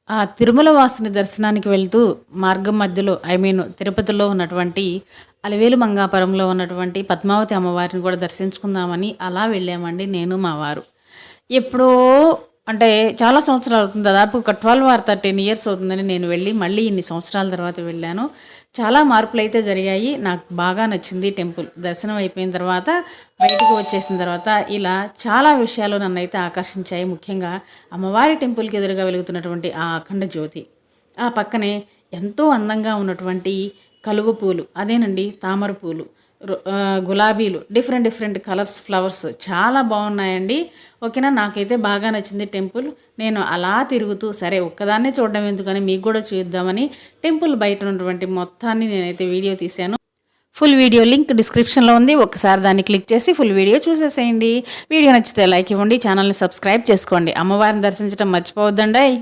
ఆ తిరుమల వాసుని దర్శనానికి వెళ్తూ మార్గం మధ్యలో తిరుపతిలో ఉన్నటువంటి అలివేలు మంగాపురంలో ఉన్నటువంటి పద్మావతి అమ్మవారిని కూడా దర్శించుకుందామని అలా వెళ్ళామండి నేను మా వారు. ఎప్పుడో అంటే చాలా సంవత్సరాలు అవుతుంది. దాదాపు ఒక 12 ఆర్ 13 ఇయర్స్ అవుతుందని నేను వెళ్ళి మళ్ళీ ఇన్ని సంవత్సరాల తర్వాత వెళ్ళాను. చాలా మార్పులైతే జరిగాయి. నాకు బాగా నచ్చింది టెంపుల్. దర్శనం అయిపోయిన తర్వాత బయటకు వచ్చేసిన తర్వాత ఇలా చాలా విషయాలు నన్నైతే ఆకర్షించాయి. ముఖ్యంగా అమ్మవారి టెంపుల్‌కి ఎదురుగా వెలుగుతున్నటువంటి ఆ అఖండ జ్యోతి. ఆ పక్కనే ఎంతో అందంగా ఉన్నటువంటి కలువ పూలు, అదేనండి తామర పూలు, గులాబీలు, డిఫరెంట్ డిఫరెంట్ కలర్స్ ఫ్లవర్స్ చాలా బాగున్నాయండి. ఓకేనా, నాకైతే బాగా నచ్చింది టెంపుల్. నేను అలా తిరుగుతూ సరే ఒక్కదాన్నే చూడడం ఎందుకని మీకు కూడా చూద్దామని టెంపుల్ బయట ఉన్నటువంటి మొత్తాన్ని నేనైతే వీడియో తీశాను. ఫుల్ వీడియో లింక్ డిస్క్రిప్షన్లో ఉంది. ఒకసారి దాన్ని క్లిక్ చేసి ఫుల్ వీడియో చూసేసేయండి. వీడియో నచ్చితే లైక్ ఇవ్వండి, ఛానల్ని సబ్స్క్రైబ్ చేసుకోండి. అమ్మవారిని దర్శించడం మర్చిపోవద్దండి. బాయ్.